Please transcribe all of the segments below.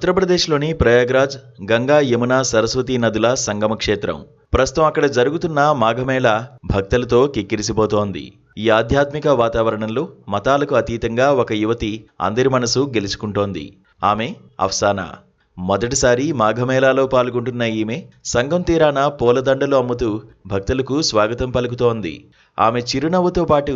ఉత్తరప్రదేశ్లోని ప్రయాగ్రాజ్ గంగా యమున సరస్వతి నదుల సంగమ క్షేత్రం. ప్రస్తుతం అక్కడ జరుగుతున్న మాఘమేళ భక్తులతో కిక్కిరిసిపోతోంది. ఈ ఆధ్యాత్మిక వాతావరణంలో మతాలకు అతీతంగా ఒక యువతి అందరి మనసు గెలుచుకుంటోంది. ఆమె అఫ్సానా. మొదటిసారి మాఘమేళాలో పాల్గొంటున్న ఈమె సంగం తీరాన పూలదండలు అమ్ముతూ భక్తులకు స్వాగతం పలుకుతోంది. ఆమె చిరునవ్వుతో పాటు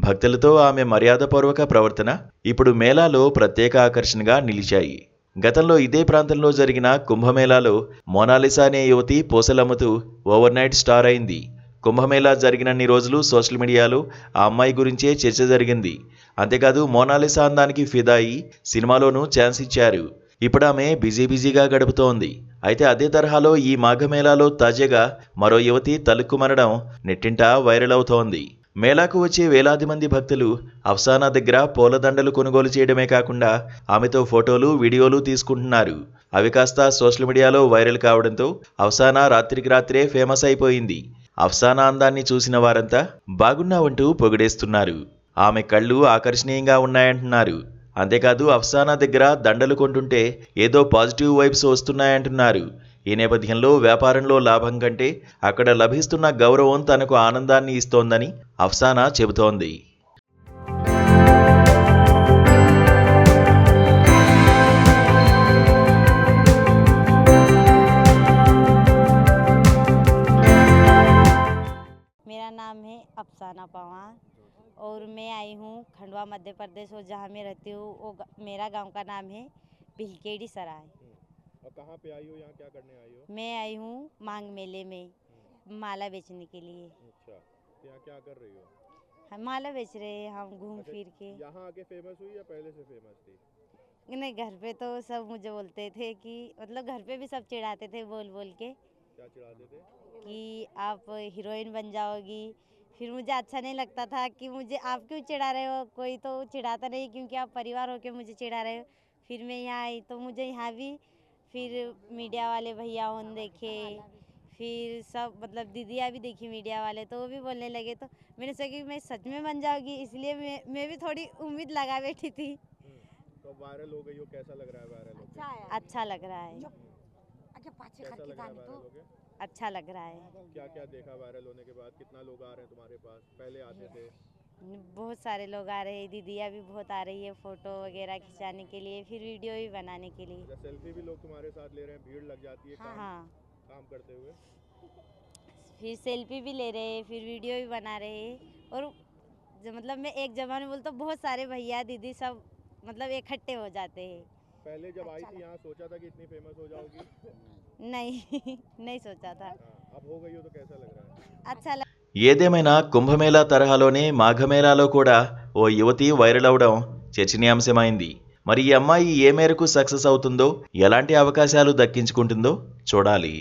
భక్తులతో ఆమె మర్యాదపూర్వక ప్రవర్తన ఇప్పుడు మేళాలో ప్రత్యేక ఆకర్షణగా నిలిచాయి. గతంలో ఇదే ప్రాంతంలో జరిగిన కుంభమేళాలో మోనాలిసా అనే యువతి పూసలమ్ముతూ ఓవర్ నైట్ స్టార్ అయింది. కుంభమేళా జరిగినన్ని రోజులు సోషల్ మీడియాలో ఆ అమ్మాయి గురించే చర్చ జరిగింది. అంతేకాదు మోనాలిసా అందానికి ఫిదా అయి సినిమాలోనూ ఛాన్స్ ఇచ్చారు. ఇప్పుడు ఆమె బిజీగా గడుపుతోంది. అయితే అదే తరహాలో ఈ మాఘమేళాలో తాజాగా మరో యువతి తలుక్కుమనడం నెట్టింట వైరల్ అవుతోంది. మేళాకు వచ్చే వేలాది మంది భక్తులు అఫ్సానా దగ్గర పూలదండలు కొనుగోలు చేయడమే కాకుండా ఆమెతో ఫోటోలు, వీడియోలు తీసుకుంటున్నారు. అవి కాస్త సోషల్ మీడియాలో వైరల్ కావడంతో అఫ్సానా రాత్రికి రాత్రే ఫేమస్ అయిపోయింది. అఫ్సానా అందాన్ని చూసిన వారంతా బాగున్నావంటూ పొగిడేస్తున్నారు. ఆమె కళ్ళు ఆకర్షణీయంగా ఉన్నాయంటున్నారు. అంతేకాదు అఫ్సానా దగ్గర దండలు కొంటుంటే ఏదో పాజిటివ్ వైబ్స్ వస్తున్నాయంటున్నారు. ఈ నేపథ్యంలో వ్యాపారంలో లాభం కంటే అక్కడ లభిస్తున్న గౌరవం తనకు ఆనందాన్ని ఇస్తోందని అఫ్సానా చెబుతోంది. मेरा नाम है अफसाना पवार और मैं आई हूँ खंडवा मध्य प्रदेश और जहाँ मैं रहती हूँ वो मेरा गांव का नाम है भिलकेड़ी सराय। और कहाँ पे आई हो, यहाँ क्या करने आई हो? मैं आई हूँ मांग मेले में माला बेचने के लिए। अच्छा, तो यहाँ क्या कर रही हो? हम माला बेच रहे हैं, हम घूम फिर के। यहाँ आके फेमस हुई या पहले से फेमस थी? नहीं, घर पे तो सब मुझे बोलते थे कि मतलब घर पे भी सब चिढ़ाते थे बोल के क्या चिढ़ाते थे? कि आप हीरोइन बन जाओगी। फिर मुझे अच्छा नहीं लगता था कि मुझे आप क्यों चिढ़ा रहे हो, कोई तो चिढ़ाता नहीं क्योंकि आप परिवार होके मुझे चिढ़ा रहे हो। फिर मैं यहाँ आई तो मुझे यहाँ भी फिर मीडिया वाले भैया उन देखे, फिर सब मतलब दीदियाँ भी देखी मीडिया वाले, तो वो भी बोलने लगे। तो मैंने सोचा कि मैं सच में बन जाऊँगी, इसलिए मैं भी थोड़ी उम्मीद लगा बैठी थी। तो वायरल हो गई हो, कैसा लग रहा है वायरल होके? अच्छा लग रहा है, कैसा लग रहा है वायरल होके? अच्छा लग रहा है। क्या क्या देखा वायरल होने के बाद? कितना लोग आ रहे हैं तुम्हारे पास? पहले आते थे? बहुत सारे लोग आ रहे हैं, दीदियाँ भी बहुत आ रही है फोटो वगैरह खिंचाने के लिए, फिर वीडियो भी बनाने के लिए। सेल्फी भी लोग तुम्हारे साथ ले रहे हैं, भीड़ लग जाती है हाँ, काम करते हुए? फिर सेल्फी भी ले रहे हैं, फिर वीडियो भी बना रहे हैं। और मतलब मैं एक जमाने बोल तो बहुत सारे भैया दीदी सब मतलब इकट्ठे हो जाते हैं। पहले जब आई थी यहाँ सोचा था कि इतनी फेमस हो जाओगी? नहीं सोचा था। अब हो गई हो तो कैसा लग रहा है? अच्छा लग ఏదేమైనా కుంభమేళా తరహాలోనే మాఘమేళాలో కూడా ఓ యువతి వైరల్ అవడం చర్చనీయాంశమైంది. మరి ఈ అమ్మాయి ఏ మేరకు సక్సెస్ అవుతుందో, ఎలాంటి అవకాశాలు దక్కించుకుంటుందో చూడాలి.